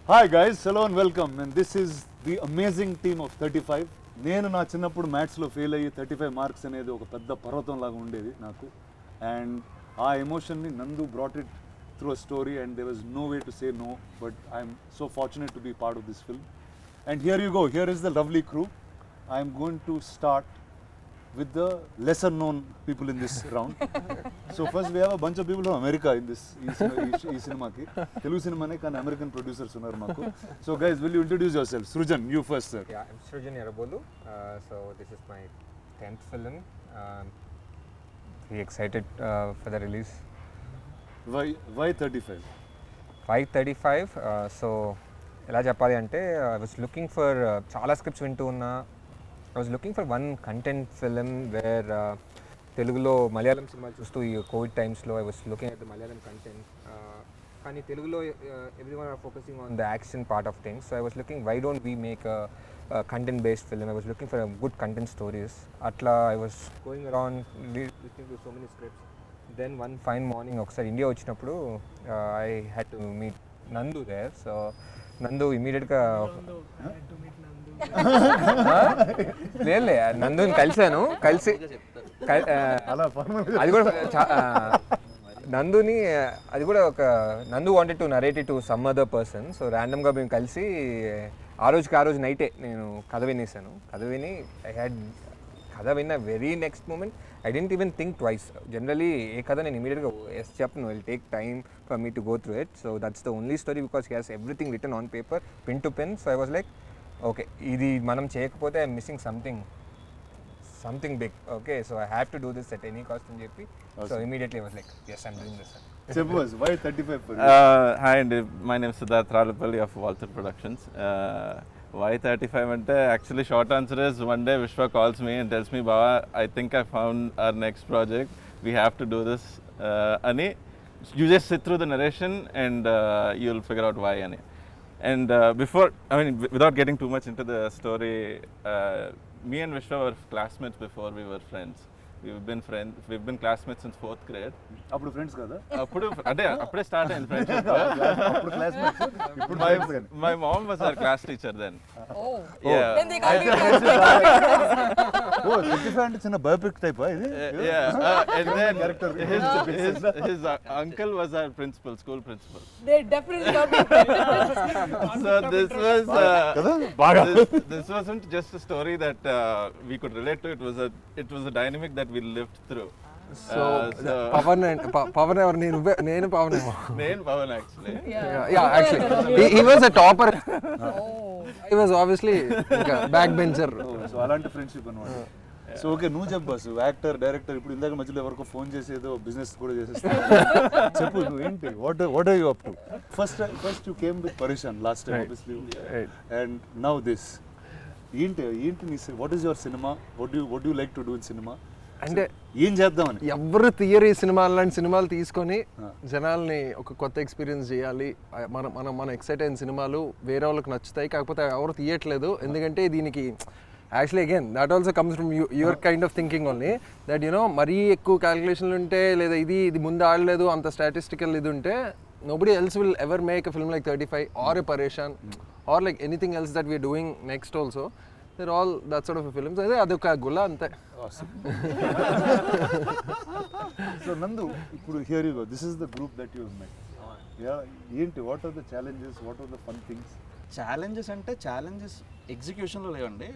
Hi guys, hello and welcome. And this is the amazing team of 35. నేను నా చిన్నప్పుడు మ్యాథ్స్లో ఫెయిల్ అయ్యి 35 మార్క్స్ అనేది ఒక పెద్ద పర్వతం లాగా ఉండేది నాకు. అండ్ ఆ ఎమోషన్ని Nandu brought it through a story and there was no way to say no, but I'm so fortunate to be part of this film. And here you go, here is the lovely crew. I'm going to start with the lesser known people in this round. So first we have a bunch of people from America in this cinema ki Telugu cinema ne kan American producers unnaru maaku. So guys, will you introduce yourself? Srujan, you first sir. Yeah, I'm Srujan Yarabolu. So this is my 10th film. Very excited for the release. Why 35? Why 35? So ఎలా చెప్పాలి అంటే I was looking for చాలా scripts వింటూ ఉన్నా. I was looking for one content film where తెలుగులో మలయాళం సినిమాలు చూస్తూ ఈ కోవిడ్ టైమ్స్లో I was looking at the Malayalam content. కానీ తెలుగులో everyone are focusing on the action part of things. So I was looking, why don't we make a content based film? I was looking for a good content stories. Atla I was going around listening to so many scripts. Then one fine morning ఒకసారి India వచ్చినప్పుడు I had to meet Nandu there. So Nandu immediately లేదులే నందుని కలిసి అది కూడా నందుని అది కూడా ఒక నందు wanted to narrate it to some other person. So ర్యాండమ్గా మేము కలిసి ఆ రోజు నైటే నేను కథ వినేసాను. కథ విని కథ విన్న very next moment I didn't even think twice. Generally ఏ కథ నేను ఇమీడియట్గా ఎస్ చెప్పను, will take time for me to go through it. So that's the only story because he has everything written on paper, pen to pen. So I was like, okay ఇది మనం చేయకపోతే I'm missing something big. Okay, so I have to do this at any cost అని చెప్పి so immediately was like as I'm doing this. Why 35 for you? Hi, and my name is Siddharth Ralapalli of Walter Productions. Why 35 ante actually short answer is one day Vishwa calls me and tells me, Baba, I think I found our next project, we have to do this ani. You just sit through the narration and you'll figure out why ani. And before, I mean, without getting too much into the story, me and Vishwa were classmates before we were friends. We've been classmates since 4th grade. అప్పుడు friends కదా? అప్పుడే start అయింది friendship. అప్పుడు classmates, ఇప్పుడు My mom was our class teacher then. Oh. Yeah. Then they call you 35 అంటే చిన్న biopic type ఇది. And then his uncle was our school principal. They definitely call you. So this wasn't just a story that we could relate to. It was a dynamic that we lived through. So Pavan ఎవరు? నేను Pavan actually. Actually he was a topper. He was obviously back bencher. So అలాంటి friendship అన్నమాట. So okay, నువ్వు చెప్పు boss, actor director. ఇప్పుడు ఇందాక మధ్యలో ఎవరికో ఫోన్ చేసి ఏదో బిజినెస్ కూడా చేసేస్తా. చెప్పు నువ్వు ఏంటి, what are you up to? First you came with పరేషాన్ last time obviously, and now this. ఏంటి నీ, what is your cinema? What you like to do in cinema? అంటే ఏం చేద్దామని ఎవరు థియరీ సినిమాలు లాంటి సినిమాలు తీసుకొని జనాల్ని ఒక కొత్త ఎక్స్పీరియన్స్ చేయాలి. మన ఎక్సైట్ అయిన సినిమాలు వేరే వాళ్ళకి నచ్చుతాయి, కాకపోతే ఎవరు తీయట్లేదు. ఎందుకంటే దీనికి actually again that also comes from your kind of thinking only, that you know మరీ ఎక్కువ క్యాలిక్యులేషన్లు ఉంటే, లేదా ఇది ముందు ఆడలేదు అంత స్టాటిస్టికల్ ఇది ఉంటే, nobody else will ever make a film like 35 or a Pareshan or like anything else that we are doing next also. They're all that sort of a films. అదొక గుల్ల అంతే. సో నందు, ఇప్పుడు here you go, this is the group that you met. ఏంటి, what are the challenges, what are the fun things? Challenges ఎగ్జిక్యూషన్లో లేవండి,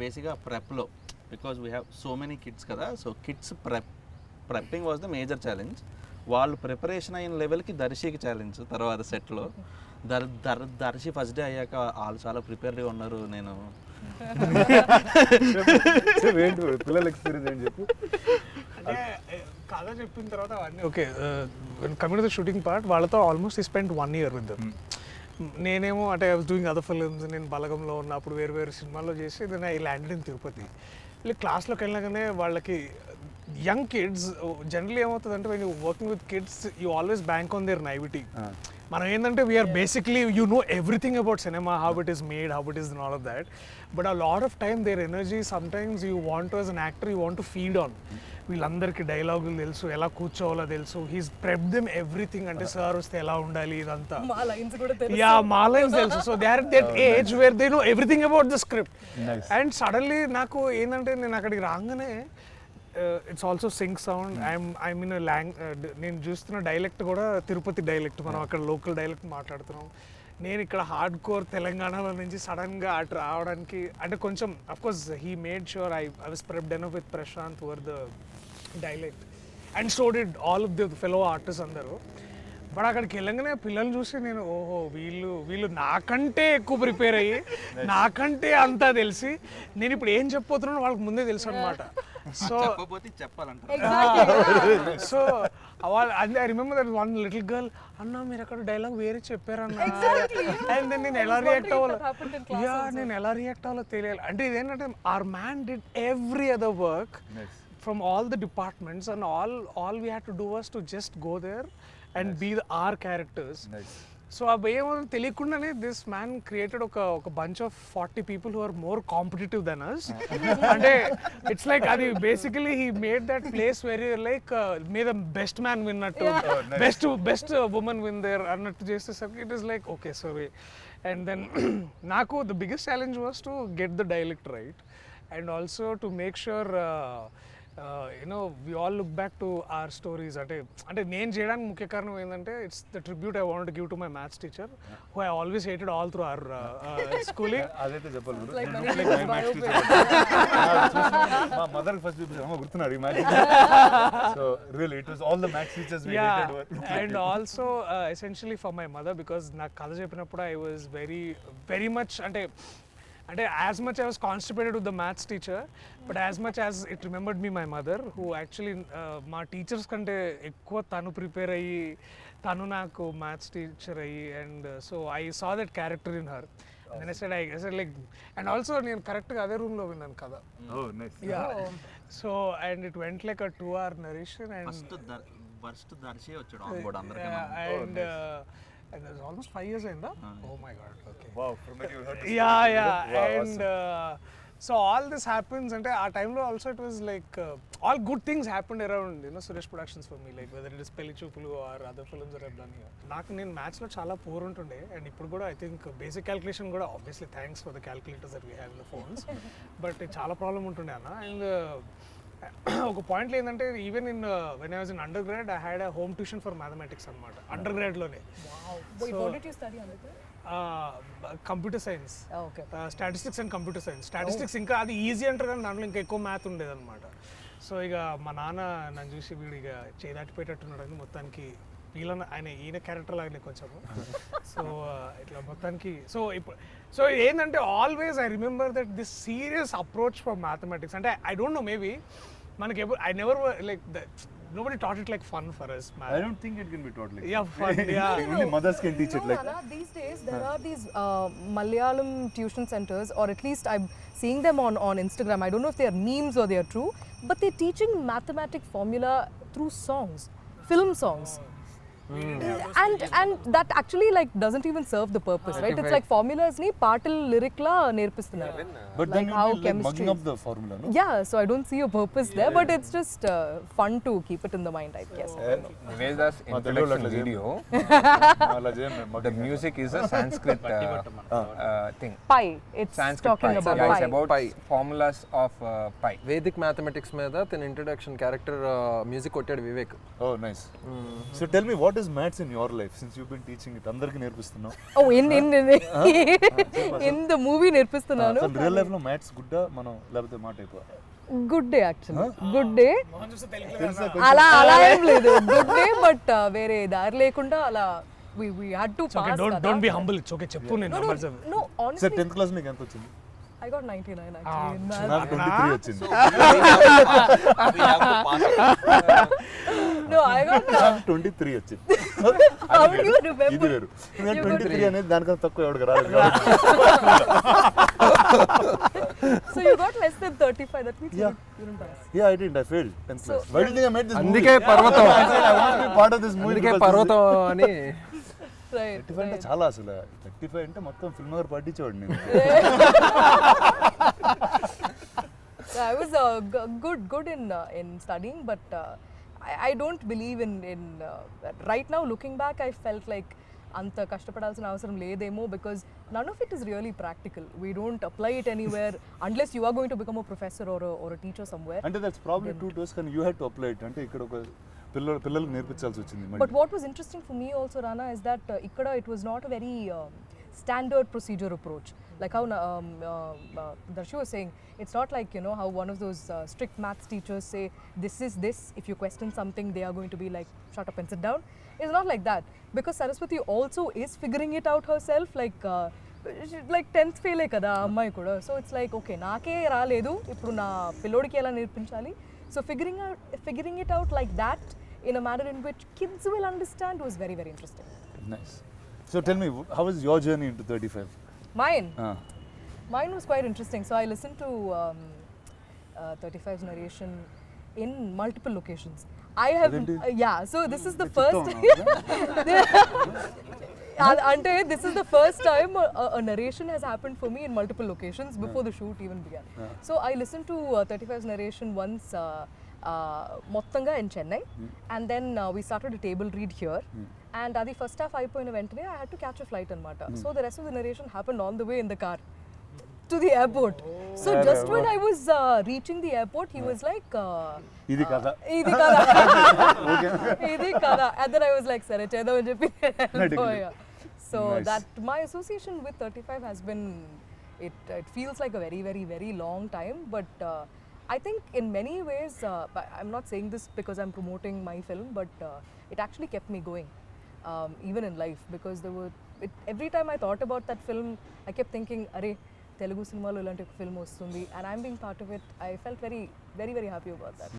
బేసిక్గా ప్రెప్లో. Because we have so many kids కదా, so kids prepping was the major challenge. వాళ్ళు preparation అయిన లెవెల్కి దర్శికి challenge. తర్వాత సెట్లో దర్శి ఫస్ట్ డే అయ్యాక వాళ్ళు చాలా ప్రిపేర్డ్గా ఉన్నారు. నేను పిల్లల ఎక్స్పీరియన్స్ ఏంటి చెప్పు. కథ చెప్పిన తర్వాత అవన్నీ okay. Coming to the shooting part, వాళ్ళతో almost I spent 1 year with them. నేనేమో అంటే I was doing other films. నేను బలగంలో ఉన్నప్పుడు వేరు సినిమాల్లో చేసి then I landed in Tirupati. వీళ్ళు క్లాస్లోకి వెళ్ళగానే వాళ్ళకి యంగ్ కిడ్స్ జనరల్లీ ఏమవుతుందంటే when you working with kids you always bank on their naivety. మనం ఏంటంటే we are basically you know everything about cinema, how it is made, how it is and all of that. But a lot of time there energy sometimes you want as an actor you want to feed on. వీళ్ళందరికీ డైలాగులు తెలుసు, ఎలా కూర్చోవాలో తెలుసు, he's prep them everything. అంటే sir వస్తే ఎలా ఉండాలి ఇదంతా, మా లైన్స్ కూడా తెలుసు. యా మా లైన్స్ తెలుసు. So they are that age where they know everything about the script. And suddenly నాకు ఏంటంటే నేను అక్కడికి రాగానే it's also sync sound. I'm in నేను చూస్తున్న డైలెక్ట్ కూడా తిరుపతి డైలెక్ట్, మనం అక్కడ లోకల్ డైలెక్ట్ మాట్లాడుతున్నాం. నేను ఇక్కడ హార్డ్ కోర్ తెలంగాణలో నుంచి సడన్గా అటు రావడానికి అంటే కొంచెం of course he made sure I was prepped enough with Prashanth over the dialect and so did all of the fellow artist అందరూ. బట్ అక్కడికి వెళ్ళగానే పిల్లలు చూసి నేను ఓహో వీళ్ళు నాకంటే ఎక్కువ ప్రిపేర్ అయ్యి నాకంటే అంతా తెలిసి నేను ఇప్పుడు ఏం చెప్పబోతున్నానో వాళ్ళకి ముందే తెలుసు అనమాట. So so I remember that one little girl, అన్న మీరు అక్కడ డైలాగ్ వేరే చెప్పారన్న. అండ్ దెన్ నేను ఎలా రియాక్ట్ అవ్వాలో తెలియాలి. అంటే ఇదేంటంటే our man did every other work from all the departments and all we had to do was to just go there and be our characters. So abeyemo teliyakundane this man created oka bunch of 40 people who are more competitive than us. Ante it's like adi basically he made that place where you like may the best man win nattu, best woman win there annattu chestesarki it is like okay sorry. And then naku the biggest challenge was to get the dialect right and also to make sure we all look back to our stories. అంటే నేను చేయడానికి ముఖ్య కారణం ఏంటంటే it's the tribute I want to give to my maths teacher who I always hated all through our స్కూలింగ్. అదైతే చెప్పాలి మా మదర్ ఫస్ట్ గుర్తున్నారు ఈ maths. So really it was all the maths teachers we hated. And also essentially for my mother because నాకు కథ చెప్పినప్పుడు I was very much అంటే as much I was constipated with the maths teacher, but as much as it remembered me my mother, who actually మా teachers కంటే ఎక్కువ తను prepare అయ్యి తను నాకు మ్యాథ్స్ టీచర్ అయ్యి and so I saw that character in her. And then I said like and also నేను కరెక్ట్గా అదే రూమ్లో విన్నాను కదా. So and it went like a 2-hour narration and first దర్శే వచ్చాడు ఆన్ బోర్డ్ అందరికీ. And it was almost 5 years in that. Oh my god. Okay. Wow, from when you heard this. Yeah. Wow, and so all this happens and our time lo also it was like all good things happened around Suresh Productions for me, like whether it is Pelli Choopulu or other films that I've done here. Naaku nen maths lo chaala poor untunde and ippudu kuda I think basic calculation kuda obviously thanks for the calculators that we have in the phones but chaala problem untunde anna. And ఒక పాయింట్లో ఏంటంటే even in when I was in under grad I had a home tuition for mathematics అనమాట under గ్రాడ్లోనే. Computer science, statistics and computer science. Statistics ఇంకా అది easy అంటారు కానీ దాంట్లో ఇంకా ఎక్కువ మ్యాథ్ ఉండేదన్నమాట. సో ఇక మా నాన్న నన్ను చూసి వీడు ఇక చేదాటిపోయేటట్టున్నాడు అని మొత్తానికి ఈయన క్యారెక్టర్ లాగానే కొంచెము. సో ఇట్లా మొత్తానికి సో ఏంటంటే always I remember that this serious approach for mathematics. అంటే ఐ డోంట్ నో మేబీ మనకి I never like nobody taught it like fun for us. I don't think it can be taught like fun. Only mothers can teach it like that. These days there are these Malayalam tuition centers, or at least I'm seeing them on Instagram. I don't know if they are memes or they are true, but they're teaching mathematic formula through songs, film songs. And that actually like doesn't even serve the purpose, right? It's like formulas ni paatal lyric la nerpistunnaru. But then how you'll be like mugging up the formula, no? Yeah, so I don't see a purpose there, but it's just fun to keep it in the mind, I guess. Nivetha's introduction video, the music is a Sanskrit thing. Pi, it's Sanskrit talking pi. about Yeah, pi. it's about formulas of pi. Vedic mathematics మీద తన introduction character music కొట్టాడు Vivek. Oh, nice. So tell me, what is maths in your life since you've been teaching it? Andarki nerpistunnao. Oh, in the movie nerpistunnanu. So real life lo maths gudda mano labate maa type. Good day actually. Good day. అలా ఏం లేదు. Good day, but వేరే దారి లేకుండా అలా we had to pass. Okay, don't be humble. It's okay. చెప్పు నేను numbers. No, Sir, honestly 10th class నీకు ఎంత వచ్చింది? I got 99 actually in math. నాకు 23 వచ్చింది. No, I got 23 వచ్చింది. How do you remember? ఇది వేరు. 23 అనేది దానికన్నా తక్కువ ఎవరికి రాలేదు. So you got less than 35. That means you didn't pass. Yeah, I didn't. I failed 10th class. Why do you think I made this movie? అందుకే పర్వతం. I want to be part of this movie. అందుకే పర్వతం అని. So Right. 35 అంటే చాలా అసలు 35 అంటే మొత్తం ఫిల్మ్ నగర్ పట్టించేవాడు నేను. I was good in studying, but I don't believe in right now looking back I felt like anta kashtapadalsina avasaram ledemo because none of it is really practical. We don't apply it anywhere unless you are going to become a professor or a teacher somewhere. అంటే that's probably true to us కానీ you had to apply it. అంటే ఇక్కడ ఒక పిల్లలకు నేర్పించాల్సి వచ్చింది మళ్ళీ. But what was interesting for me also, Rana, is that ikkada it was not a very standard procedure approach. Like how Darshu was saying, it's not like, you know, how one of those strict maths teachers say, this is this, if you question something, they are going to be like, shut up and sit down. It's not like that. Because Saraswati also is figuring it out herself, like 10th fail kada ammai kuda. So it's like, okay, naake raaledu, ippudu na pillodiki ela nirpinchali. So figuring it out like that in a manner in which kids will understand was very, very interesting. Nice. So tell me, how was your journey into 35? Mine was quite interesting. So I listened to 35's narration in multiple locations. I have, yeah. So this is the first. Ante this is the first time a narration has happened for me in multiple locations before the shoot even began. So I listened to 35's narration once. Mottanga in Chennai, and then we started a table read here, and adi first half ayipoyina ventane I had to catch a flight anamata. So the rest of the narration happened on the way in the car to the airport. So just when I was reaching the airport, he was like, ఇది కదా idi kada idi kada, and then I was like, sare chedam ani cheppi వెళ్ళిపోయా. So that my association with 35 has been, it feels like a very, very, very long time, but I think in many ways, I'm not saying this because I'm promoting my film, but it actually kept me going, even in life, because every time I thought about that film, I kept thinking, "Arey, Telugu cinema lo ilanti film vastundi," and I'm being part of it. I felt very, very, very happy about that.